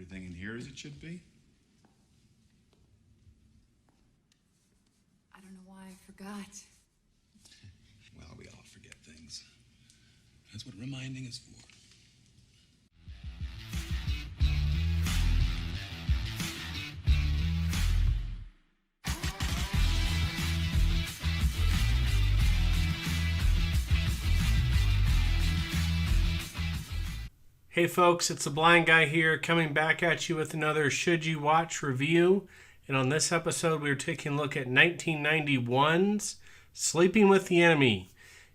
everything in here as it should be? I don't know why I forgot. Well, we all forget things. That's what reminding is for. Hey folks, it's the Blind Guy here, coming back at you with another Should You Watch review. And on this episode, we're taking a look at 1991's Sleeping with the Enemy.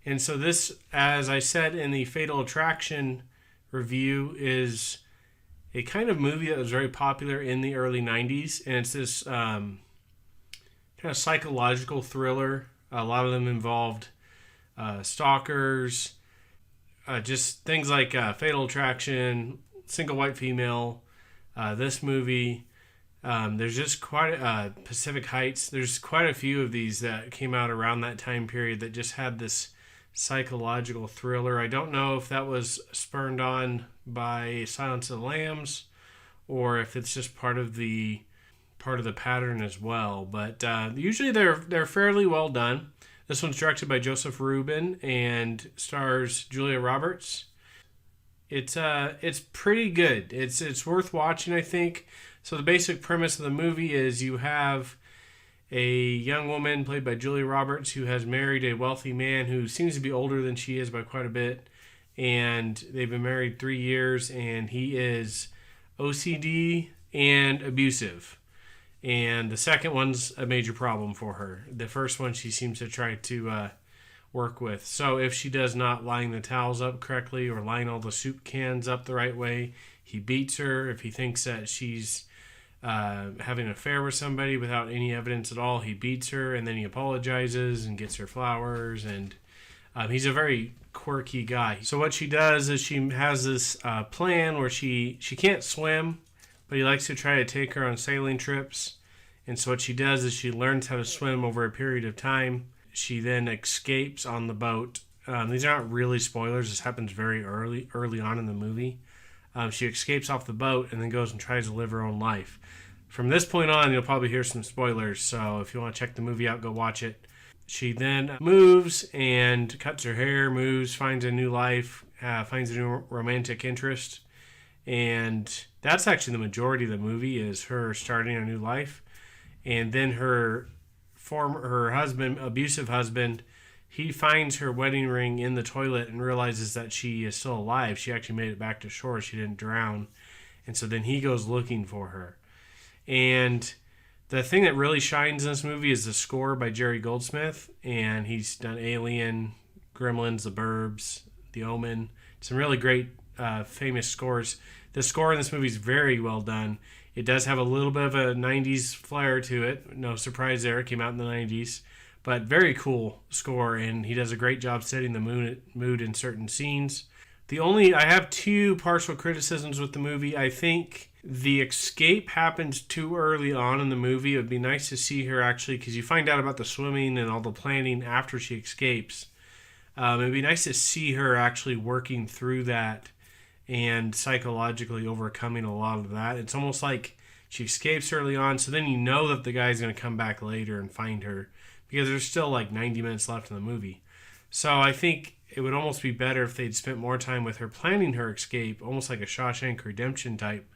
And so this, as I said in the Fatal Attraction review, is a kind of movie that was very popular in the early 90s. And it's this kind of psychological thriller. A lot of them involved stalkers, just things like Fatal Attraction, Single White Female, this movie. There's just quite Pacific Heights. There's quite a few of these that came out around that time period that just had this psychological thriller. I don't know if that was spurned on by Silence of the Lambs or if it's just part of the pattern as well. But usually they're fairly well done. This one's directed by Joseph Rubin and stars Julia Roberts. It's pretty good. It's worth watching, I think. So the basic premise of the movie is you have a young woman played by Julia Roberts who has married a wealthy man who seems to be older than she is by quite a bit. And they've been married 3 years, and he is OCD and abusive. And the second one's a major problem for her. The first one she seems to try to work with. So if she does not line the towels up correctly or line all the soup cans up the right way, he beats her. If he thinks that she's having an affair with somebody without any evidence at all, he beats her, and then he apologizes and gets her flowers. And he's a very quirky guy. So what she does is she has this plan where she can't swim, but he likes to try to take her on sailing trips. And so what she does is she learns how to swim over a period of time. She then escapes on the boat. These are not really spoilers. This happens very early on in the movie. She escapes off the boat and then goes and tries to live her own life. From this point on, you'll probably hear some spoilers. So if you want to check the movie out, go watch it. She then moves and cuts her hair, moves, finds a new life, finds a new romantic interest. And that's actually the majority of the movie, is her starting a new life. And then her husband, abusive husband, he finds her wedding ring in the toilet and realizes that she is still alive. She actually made it back to shore. She didn't drown. And so then he goes looking for her. And the thing that really shines in this movie is the score by Jerry Goldsmith. And he's done Alien, Gremlins, The Burbs, The Omen. Some really great famous scores. The score in this movie is very well done. It does have a little bit of a 90s flair to it. No surprise there. It came out in the 90s. But very cool score, and he does a great job setting the mood in certain scenes. I have two partial criticisms with the movie. I think the escape happens too early on in the movie. It would be nice to see her actually, because you find out about the swimming and all the planning after she escapes. It would be nice to see her actually working through that and psychologically overcoming a lot of that. It's almost like she escapes early on, so then you know that the guy's going to come back later and find her, because there's still like 90 minutes left in the movie. So I think it would almost be better if they'd spent more time with her planning her escape, almost like a Shawshank Redemption type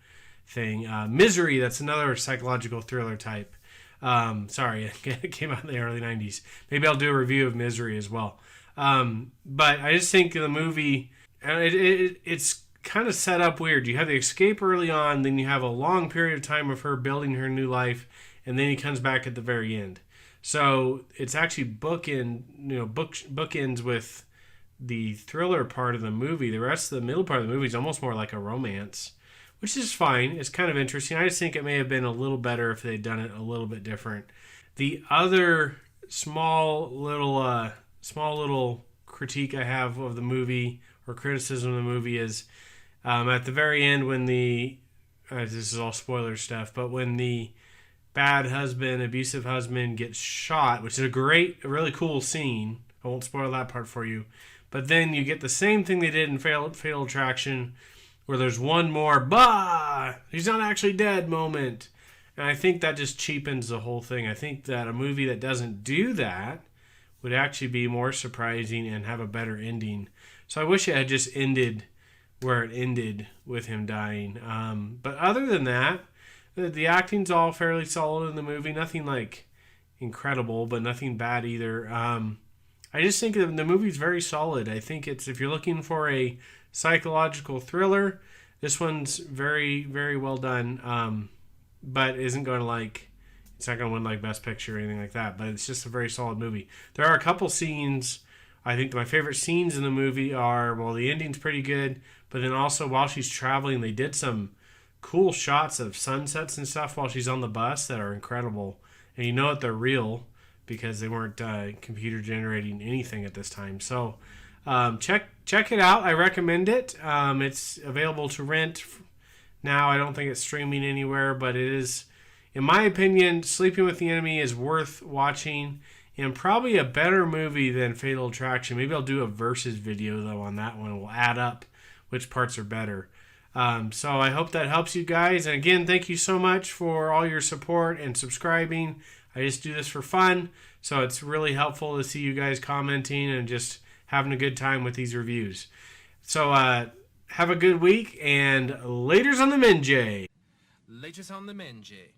thing. Misery, that's another psychological thriller type. Sorry, it came out in the early 90s. Maybe I'll do a review of Misery as well. But I just think the movie, it's kind of set up weird. You have the escape early on, then you have a long period of time of her building her new life, and then he comes back at the very end. So it's actually bookends with the thriller part of the movie. The rest of the middle part of the movie is almost more like a romance, which is fine. It's kind of interesting. I just think it may have been a little better if they'd done it a little bit different. The other small little critique I have of the movie, or criticism of the movie, is at the very end when this is all spoiler stuff, but when the bad husband, abusive husband, gets shot, which is a really cool scene. I won't spoil that part for you. But then you get the same thing they did in Fatal Attraction, where there's one more, bah, he's not actually dead moment. And I think that just cheapens the whole thing. I think that a movie that doesn't do that would actually be more surprising and have a better ending. So I wish it had just ended where it ended with him dying. But other than that, the acting's all fairly solid in the movie. Nothing like incredible, but nothing bad either. I just think the movie's very solid. I think if you're looking for a psychological thriller, this one's very, very well done. But isn't going to it's not going to win like Best Picture or anything like that. But it's just a very solid movie. There are a couple scenes. I think my favorite scenes in the movie are, well, the ending's pretty good, but then also while she's traveling, they did some cool shots of sunsets and stuff while she's on the bus that are incredible. And you know that they're real because they weren't computer generating anything at this time. So check it out. I recommend it. It's available to rent now. I don't think it's streaming anywhere, but it is, in my opinion, Sleeping with the Enemy is worth watching and probably a better movie than Fatal Attraction. Maybe I'll do a versus video, though, on that one. We'll add up which parts are better. So I hope that helps you guys. And again, thank you so much for all your support and subscribing. I just do this for fun, so it's really helpful to see you guys commenting and just having a good time with these reviews. So have a good week, and laters on the Menjay. Laters on the Menjay.